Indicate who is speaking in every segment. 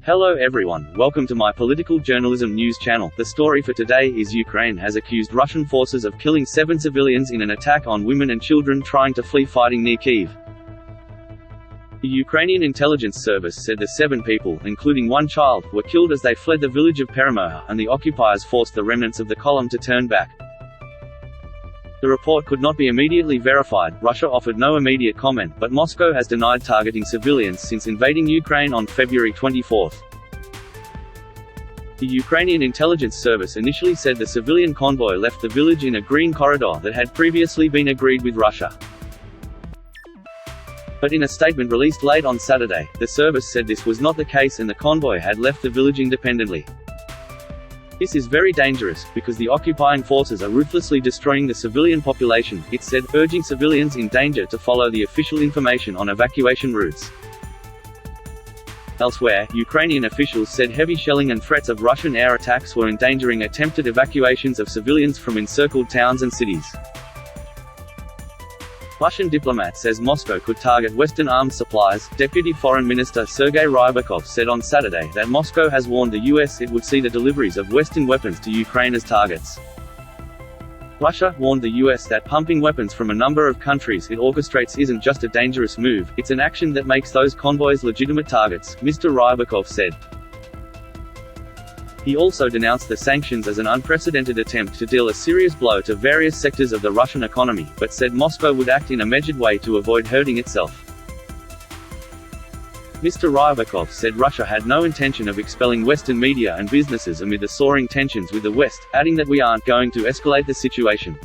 Speaker 1: Hello everyone, welcome to my political journalism news channel. The story for today is Ukraine has accused Russian forces of killing 7 civilians in an attack on women and children trying to flee fighting near Kyiv. The Ukrainian intelligence service said the 7 people, including 1 child, were killed as they fled the village of Peremyha, and the occupiers forced the remnants of the column to turn back. The report could not be immediately verified. Russia offered no immediate comment, but Moscow has denied targeting civilians since invading Ukraine on February 24. The Ukrainian intelligence service initially said the civilian convoy left the village in a green corridor that had previously been agreed with Russia. But in a statement released late on Saturday, the service said this was not the case and the convoy had left the village independently. This is very dangerous, because the occupying forces are ruthlessly destroying the civilian population, it said, urging civilians in danger to follow the official information on evacuation routes. Elsewhere, Ukrainian officials said heavy shelling and threats of Russian air attacks were endangering attempted evacuations of civilians from encircled towns and cities. Russian diplomat says Moscow could target Western arms supplies. Deputy Foreign Minister Sergei Rybakov said on Saturday that Moscow has warned the US it would see the deliveries of Western weapons to Ukraine as targets. Russia warned the US that pumping weapons from a number of countries it orchestrates isn't just a dangerous move, it's an action that makes those convoys legitimate targets, Mr. Rybakov said. He also denounced the sanctions as an unprecedented attempt to deal a serious blow to various sectors of the Russian economy, but said Moscow would act in a measured way to avoid hurting itself. Mr. Rybakov said Russia had no intention of expelling Western media and businesses amid the soaring tensions with the West, adding that we aren't going to escalate the situation.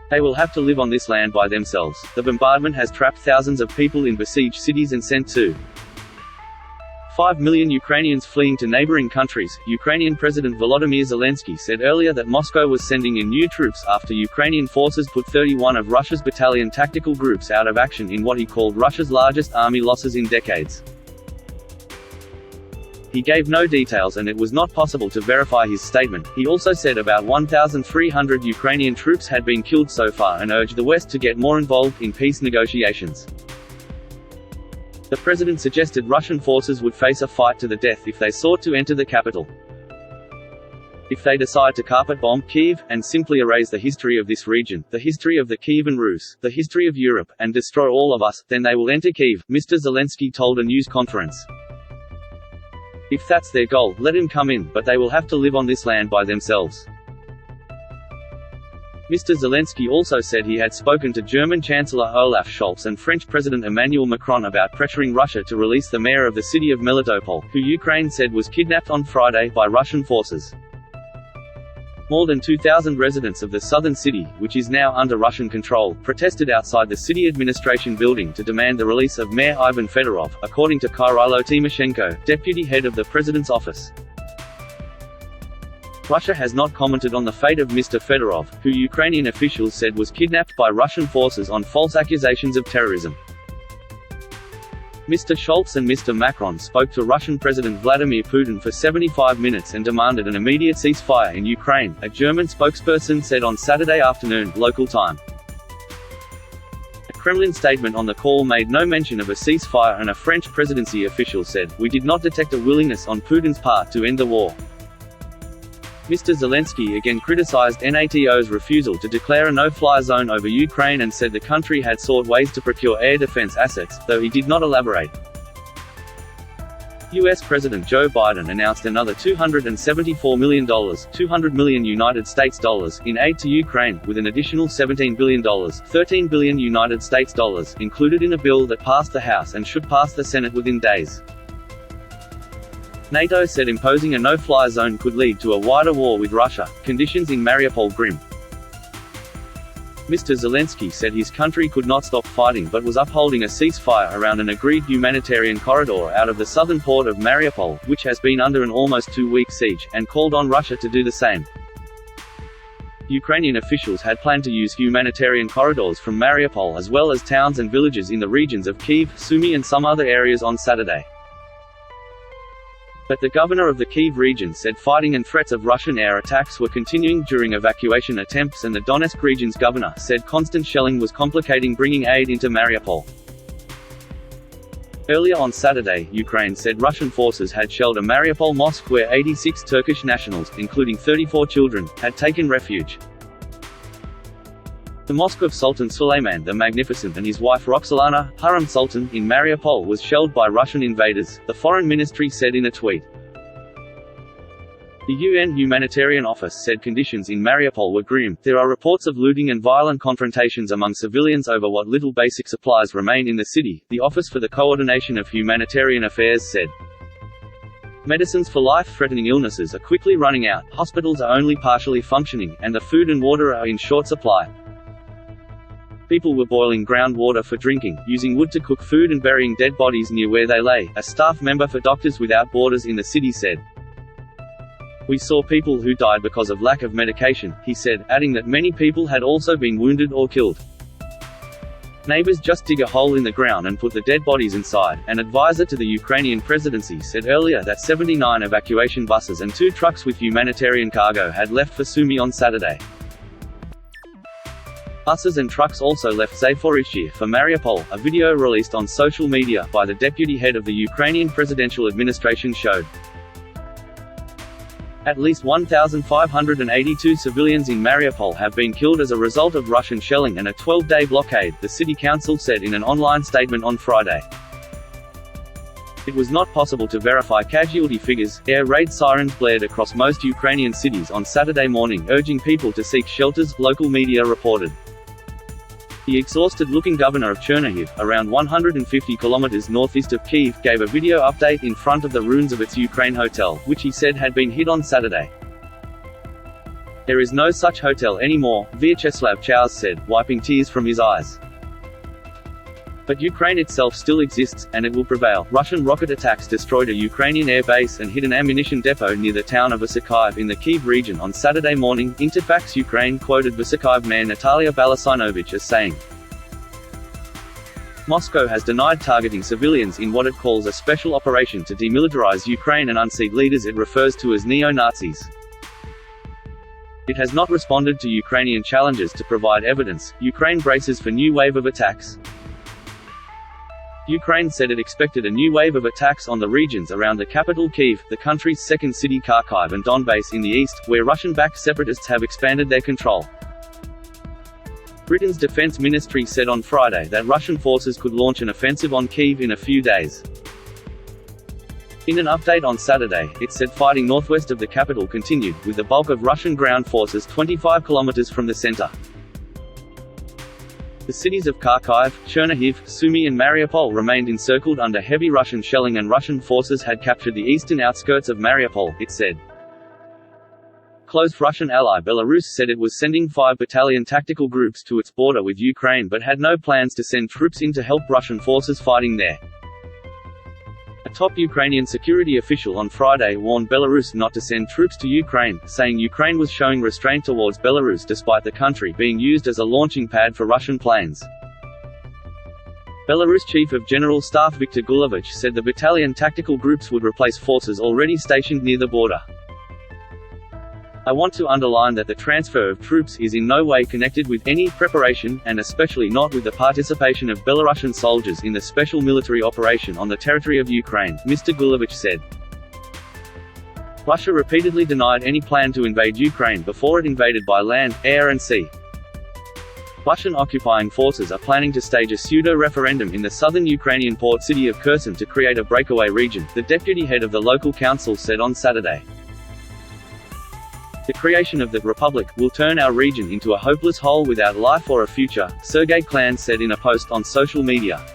Speaker 1: They will have to live on this land by themselves. The bombardment has trapped thousands of people in besieged cities and sent 5 million Ukrainians fleeing to neighboring countries. Ukrainian President Volodymyr Zelenskyy said earlier that Moscow was sending in new troops after Ukrainian forces put 31 of Russia's battalion tactical groups out of action in what he called Russia's largest army losses in decades. He gave no details and it was not possible to verify his statement. He also said about 1,300 Ukrainian troops had been killed so far and urged the West to get more involved in peace negotiations. The president suggested Russian forces would face a fight to the death if they sought to enter the capital. If they decide to carpet bomb Kyiv, and simply erase the history of this region, the history of the Kievan Rus, the history of Europe, and destroy all of us, then they will enter Kyiv, Mr. Zelenskyy told a news conference. If that's their goal, let them come in, but they will have to live on this land by themselves. Mr. Zelenskyy also said he had spoken to German Chancellor Olaf Scholz and French President Emmanuel Macron about pressuring Russia to release the mayor of the city of Melitopol, who Ukraine said was kidnapped on Friday by Russian forces. More than 2,000 residents of the southern city, which is now under Russian control, protested outside the city administration building to demand the release of Mayor Ivan Fedorov, according to Kyrylo Tymoshenko, deputy head of the president's office. Russia has not commented on the fate of Mr. Fedorov, who Ukrainian officials said was kidnapped by Russian forces on false accusations of terrorism. Mr. Scholz and Mr. Macron spoke to Russian President Vladimir Putin for 75 minutes and demanded an immediate ceasefire in Ukraine, a German spokesperson said on Saturday afternoon, local time. A Kremlin statement on the call made no mention of a ceasefire and a French presidency official said, "We did not detect a willingness on Putin's part to end the war." Mr. Zelenskyy again criticized NATO's refusal to declare a no-fly zone over Ukraine and said the country had sought ways to procure air defense assets, though he did not elaborate. US President Joe Biden announced another $274 million, $200 million United States dollars, in aid to Ukraine, with an additional $17 billion, $13 billion United States dollars, included in a bill that passed the House and should pass the Senate within days. NATO said imposing a no-fly zone could lead to a wider war with Russia. Conditions in Mariupol grim. Mr. Zelenskyy said his country could not stop fighting but was upholding a ceasefire around an agreed humanitarian corridor out of the southern port of Mariupol, which has been under an almost 2-week siege, and called on Russia to do the same. Ukrainian officials had planned to use humanitarian corridors from Mariupol as well as towns and villages in the regions of Kyiv, Sumy and some other areas on Saturday. But the governor of the Kyiv region said fighting and threats of Russian air attacks were continuing during evacuation attempts, and the Donetsk region's governor said constant shelling was complicating bringing aid into Mariupol. Earlier on Saturday, Ukraine said Russian forces had shelled a Mariupol mosque where 86 Turkish nationals, including 34 children, had taken refuge. The mosque of Sultan Suleiman the Magnificent and his wife Roxolana, Haram Sultan, in Mariupol was shelled by Russian invaders, the foreign ministry said in a tweet. The UN Humanitarian Office said conditions in Mariupol were grim. There are reports of looting and violent confrontations among civilians over what little basic supplies remain in the city, the Office for the Coordination of Humanitarian Affairs said. Medicines for life-threatening illnesses are quickly running out, hospitals are only partially functioning, and the food and water are in short supply. People were boiling groundwater for drinking, using wood to cook food and burying dead bodies near where they lay, a staff member for Doctors Without Borders in the city said. We saw people who died because of lack of medication, he said, adding that many people had also been wounded or killed. Neighbors just dig a hole in the ground and put the dead bodies inside. An advisor to the Ukrainian presidency said earlier that 79 evacuation buses and 2 trucks with humanitarian cargo had left for Sumy on Saturday. Buses and trucks also left Zaporizhzhia for Mariupol, a video released on social media by the deputy head of the Ukrainian presidential administration showed. At least 1,582 civilians in Mariupol have been killed as a result of Russian shelling and a 12-day blockade, the city council said in an online statement on Friday. It was not possible to verify casualty figures. Air raid sirens blared across most Ukrainian cities on Saturday morning, urging people to seek shelters, local media reported. The exhausted-looking governor of Chernihiv, around 150 kilometers northeast of Kyiv, gave a video update in front of the ruins of its Ukraine hotel, which he said had been hit on Saturday. There is no such hotel anymore, Vyacheslav Chaus said, wiping tears from his eyes. But Ukraine itself still exists, and it will prevail. Russian rocket attacks destroyed a Ukrainian air base and hit an ammunition depot near the town of Vysokiv in the Kyiv region on Saturday morning. Interfax Ukraine quoted Vysokiv mayor Natalia Balasinovich as saying, Moscow has denied targeting civilians in what it calls a special operation to demilitarize Ukraine and unseat leaders it refers to as neo-Nazis. It has not responded to Ukrainian challenges to provide evidence. Ukraine braces for new wave of attacks. Ukraine said it expected a new wave of attacks on the regions around the capital Kyiv, the country's second city Kharkiv and Donbass in the east, where Russian-backed separatists have expanded their control. Britain's defense ministry said on Friday that Russian forces could launch an offensive on Kyiv in a few days. In an update on Saturday, it said fighting northwest of the capital continued, with the bulk of Russian ground forces 25 kilometers from the center. The cities of Kharkiv, Chernihiv, Sumy and Mariupol remained encircled under heavy Russian shelling and Russian forces had captured the eastern outskirts of Mariupol, it said. Close Russian ally Belarus said it was sending 5 battalion tactical groups to its border with Ukraine but had no plans to send troops in to help Russian forces fighting there. A top Ukrainian security official on Friday warned Belarus not to send troops to Ukraine, saying Ukraine was showing restraint towards Belarus despite the country being used as a launching pad for Russian planes. Belarus Chief of General Staff Viktor Gulevich said the battalion tactical groups would replace forces already stationed near the border. I want to underline that the transfer of troops is in no way connected with any preparation, and especially not with the participation of Belarusian soldiers in the special military operation on the territory of Ukraine, Mr. Gulevich said. Russia repeatedly denied any plan to invade Ukraine before it invaded by land, air and sea. Russian occupying forces are planning to stage a pseudo-referendum in the southern Ukrainian port city of Kherson to create a breakaway region, the deputy head of the local council said on Saturday. The creation of the republic will turn our region into a hopeless hole without life or a future, Sergei Klan said in a post on social media.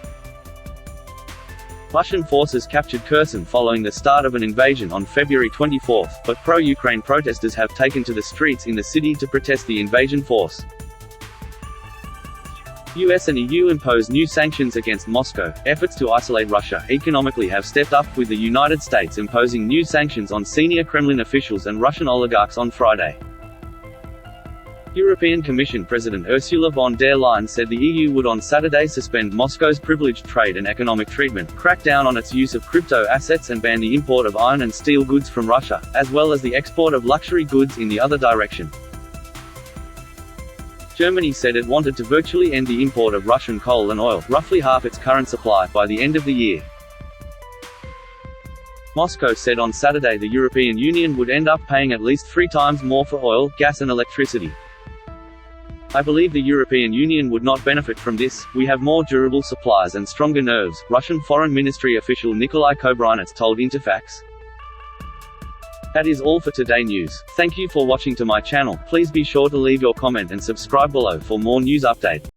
Speaker 1: Russian forces captured Kherson following the start of an invasion on February 24, but pro-Ukraine protesters have taken to the streets in the city to protest the invasion force. US and EU impose new sanctions against Moscow. Efforts to isolate Russia economically have stepped up, with the United States imposing new sanctions on senior Kremlin officials and Russian oligarchs on Friday. European Commission President Ursula von der Leyen said the EU would on Saturday suspend Moscow's privileged trade and economic treatment, crack down on its use of crypto assets and ban the import of iron and steel goods from Russia, as well as the export of luxury goods in the other direction. Germany said it wanted to virtually end the import of Russian coal and oil, roughly half its current supply, by the end of the year. Moscow said on Saturday the European Union would end up paying at least 3 times more for oil, gas and electricity. "I believe the European Union would not benefit from this. We have more durable supplies and stronger nerves," Russian Foreign Ministry official Nikolai Kobryantsev told Interfax. That is all for today news. Thank you for watching to my channel. Please be sure to leave your comment and subscribe below for more news update.